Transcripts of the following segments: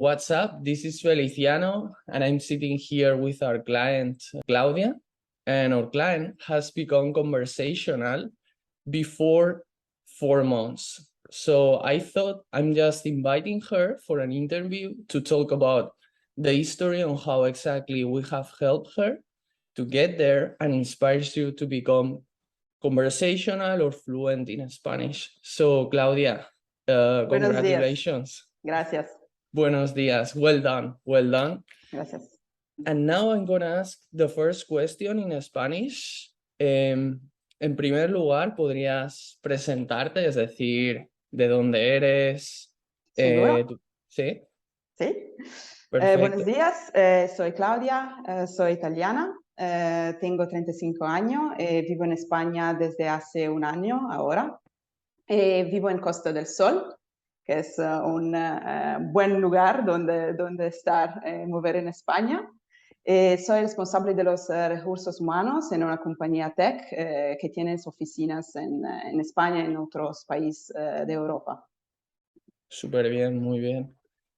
What's up? This is Feliciano, and I'm sitting here with our client, Claudia. And our client has become conversational before 4 months. So I thought I'm just inviting her for an interview to talk about the history on how exactly we have helped her to get there and inspires you to become conversational or fluent in Spanish. So Claudia, Buenos días. congratulations. Gracias. Buenos días. Well done. Well done. Gracias. And now I'm going to ask the first question in Spanish. En primer lugar, ¿podrías presentarte, es decir, de dónde eres? ¿Seguro? ¿Sí? Sí. Perfecto. Buenos días, soy Claudia, soy italiana, tengo 35 años, vivo en España desde hace un año ahora. Vivo en Costa del Sol, que es un buen lugar donde estar, mover en España. Soy responsable de los recursos humanos en una compañía tech que tiene oficinas en España y en otros países de Europa. Súper bien, muy bien.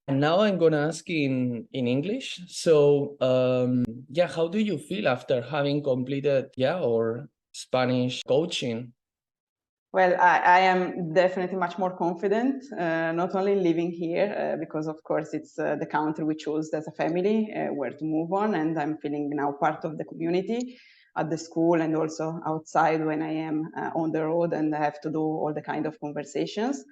And now I'm going to ask in English. So, how do you feel after having completed, our Spanish coaching? Well, I am definitely much more confident, not only living here, because of course it's the country we chose as a family where to move on, and I'm feeling now part of the community at the school and also outside when I am on the road and I have to do all the kind of conversations.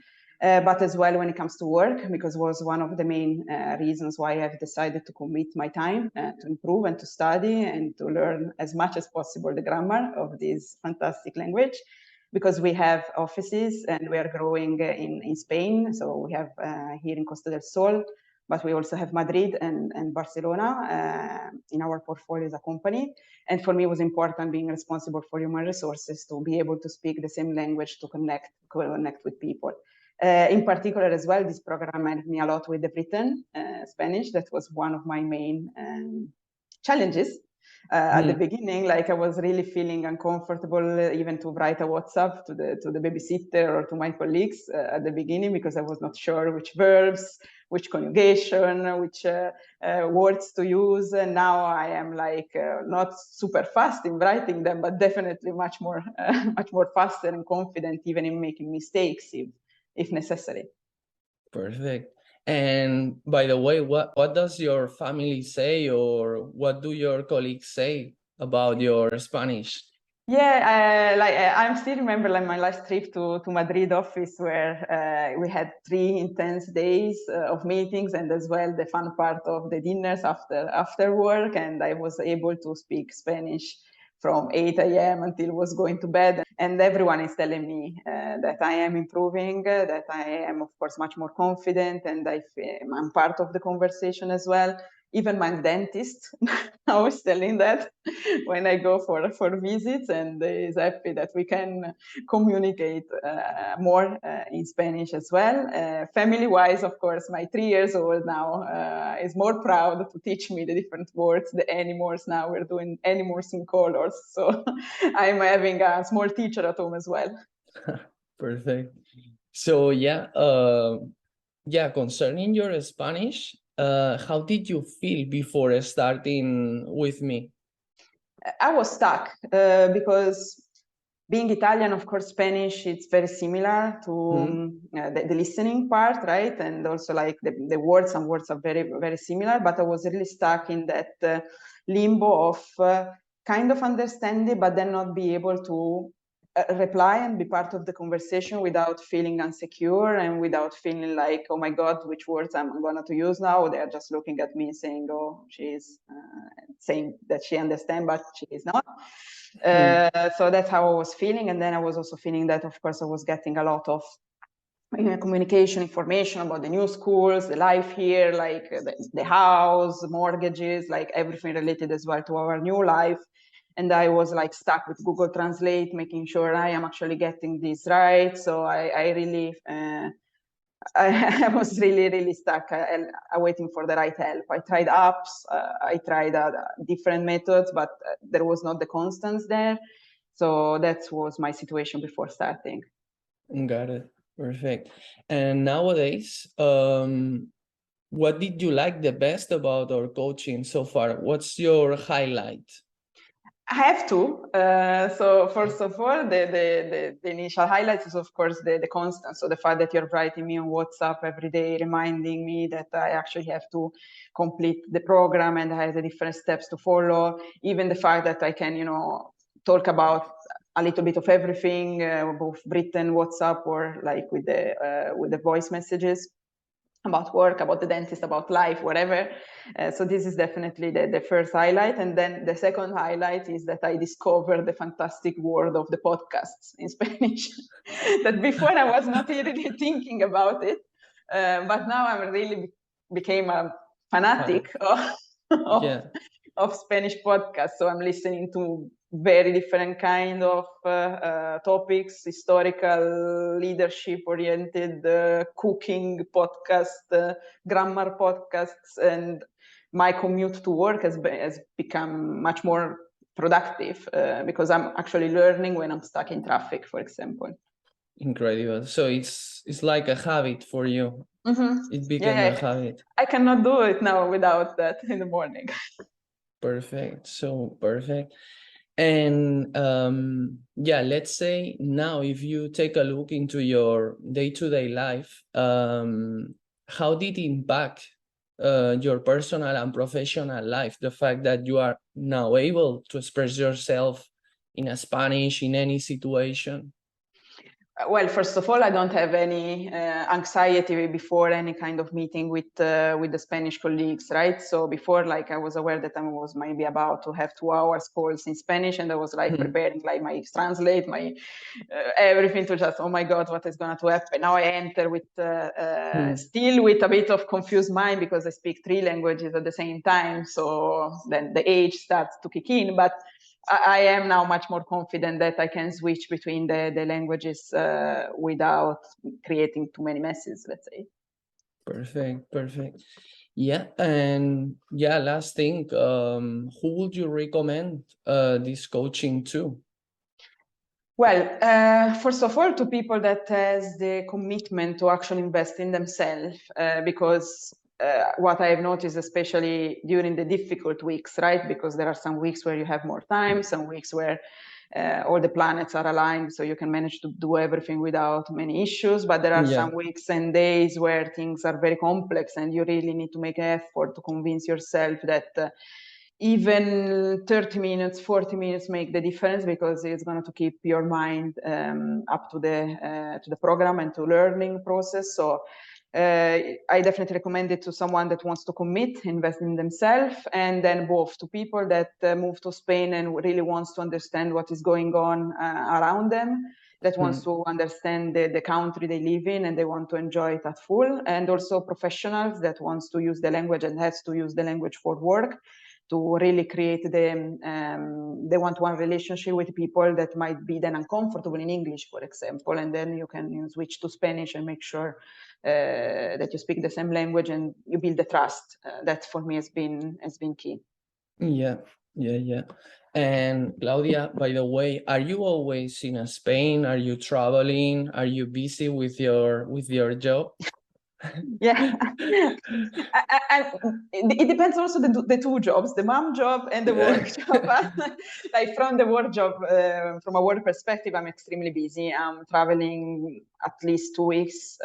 But as well when it comes to work, because it was one of the main reasons why I've decided to commit my time to improve and to study and to learn as much as possible the grammar of this fantastic language. Because we have offices and we are growing in Spain. So we have here in Costa del Sol, but we also have Madrid and Barcelona in our portfolio as a company. And for me, it was important being responsible for human resources to be able to speak the same language to connect with people. In particular as well, this program helped me a lot with the written Spanish. That was one of my main challenges. At the beginning, like I was really feeling uncomfortable even to write a WhatsApp to the babysitter or to my colleagues at the beginning, because I was not sure which verbs, which conjugation, which words to use. And now I am like not super fast in writing them, but definitely much more faster and confident even in making mistakes if necessary. Perfect. And by the way, what does your family say, or what do your colleagues say about your Spanish? Yeah, I still remember like my last trip to Madrid office where we had 3 intense days of meetings and as well the fun part of the dinners after work, and I was able to speak Spanish from 8 a.m. until was going to bed, and everyone is telling me that I am improving, that I am of course much more confident, and I'm part of the conversation as well. Even my dentist now is telling that when I go for visits, and is happy that we can communicate more in Spanish as well. Family-wise, of course, my 3 years old now is more proud to teach me the different words, the animals. Now we're doing animals in colors, so I'm having a small teacher at home as well. Perfect. So concerning your Spanish, how did you feel before starting with me? I was stuck because being Italian, of course, Spanish, it's very similar to the listening part, right? And also like the words, some words are very, very similar, but I was really stuck in that limbo of kind of understanding, but then not be able to reply and be part of the conversation without feeling insecure and without feeling like, oh my God, which words I'm going to use now? They're just looking at me saying, oh, she's saying that she understands, but she is not. So that's how I was feeling. And then I was also feeling that, of course, I was getting a lot of communication information about the new schools, the life here, like the house, mortgages, like everything related as well to our new life. And I was like stuck with Google Translate, making sure I am actually getting this right. So I really, I was really stuck waiting for the right help. I tried apps, I tried different methods, but there was not the constance there. So that was my situation before starting. Got it. Perfect. And nowadays, What did you like the best about our coaching so far? What's your highlight? I have to. So first of all, the initial highlights is of course the constant. So the fact that you're writing me on WhatsApp every day, reminding me that I actually have to complete the program and I have the different steps to follow. Even the fact that I can, talk about a little bit of everything, both written, WhatsApp, or like with the voice messages, about work, about the dentist, about life, whatever. So this is definitely the first highlight. And then the second highlight is that I discovered the fantastic world of the podcasts in Spanish that before I was not really thinking about it. But now I'm really became a fanatic of Spanish podcasts. So I'm listening to very different kind of topics, historical, leadership-oriented, cooking podcast, grammar podcasts, and my commute to work has become much more productive because I'm actually learning when I'm stuck in traffic, for example. Incredible. So it's like a habit for you. It became a habit. I cannot do it now without that in the morning. Perfect. So perfect. And let's say now if you take a look into your day-to-day life, how did it impact your personal and professional life, the fact that you are now able to express yourself in a Spanish in any situation? Well, first of all, I don't have any anxiety before any kind of meeting with the Spanish colleagues, right? So before, like, I was aware that I was maybe about to have 2 hours calls in Spanish, and I was like preparing like my translate, my everything to just, oh my God, what is going to happen? Now I enter with still with a bit of confused mind because I speak 3 languages at the same time. So then the age starts to kick in, but I am now much more confident that I can switch between the languages without creating too many messes, let's say. Perfect. Yeah, and last thing, who would you recommend this coaching to? Well, first of all, to people that has the commitment to actually invest in themselves, because what I have noticed, especially during the difficult weeks, right? Because there are some weeks where you have more time, some weeks where all the planets are aligned, so you can manage to do everything without many issues. But there are some weeks and days where things are very complex and you really need to make an effort to convince yourself that even 30 minutes, 40 minutes make the difference because it's going to keep your mind up to the program and to learning process. So I definitely recommend it to someone that wants to commit, invest in themselves, and then both to people that move to Spain and really wants to understand what is going on around them, that wants to understand the country they live in and they want to enjoy it at full, and also professionals that wants to use the language and has to use the language for work, to really create the one-to-one relationship with people that might be then uncomfortable in English, for example, and then you can switch to Spanish and make sure that you speak the same language and you build the trust. That for me has been key. Yeah. And Claudia, by the way, are you always in Spain? Are you traveling? Are you busy with your job? Yeah, it depends also the 2 jobs, the mom job and the work job. Like from the work job, from a work perspective, I'm extremely busy. I'm traveling at least 2 weeks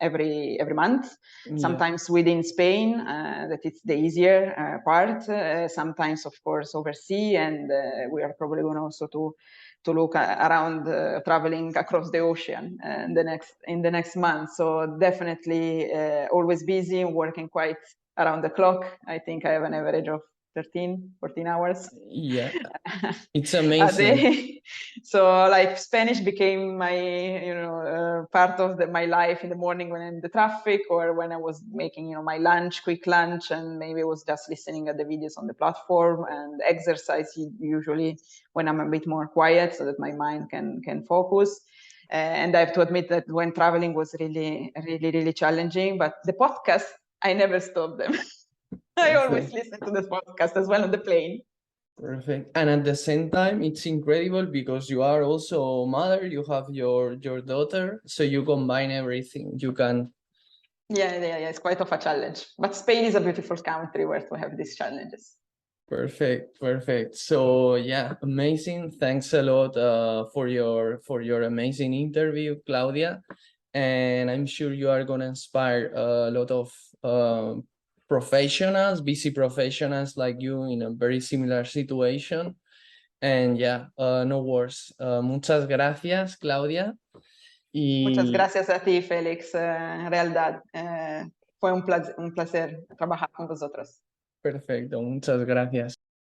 every month. Sometimes within Spain, that it's the easier part. Sometimes, of course, overseas, and we are probably going also to look around traveling across the ocean in the next month. So definitely always busy, working quite around the clock. I think I have an average of 14 hours. Yeah, it's amazing. So like Spanish became my part of my life in the morning when I'm in the traffic, or when I was making my quick lunch, and maybe I was just listening at the videos on the platform, and exercise usually when I'm a bit more quiet so that my mind can focus. And I have to admit that when traveling was really, really, really challenging, but the podcast, I never stopped them. I always listen to the podcast as well on the plane. Perfect. And at the same time, it's incredible because you are also a mother, you have your daughter, so you combine everything. You can Yeah, it's quite of a challenge. But Spain is a beautiful country where to have these challenges. Perfect. So yeah, amazing. Thanks a lot for your amazing interview, Claudia. And I'm sure you are gonna inspire a lot of professionals, busy professionals like you in a very similar situation. And yeah, no worries. Muchas gracias, Claudia. Muchas Y gracias a ti, Félix. En realidad, fue un placer trabajar con vosotros. perfecto, muchas gracias.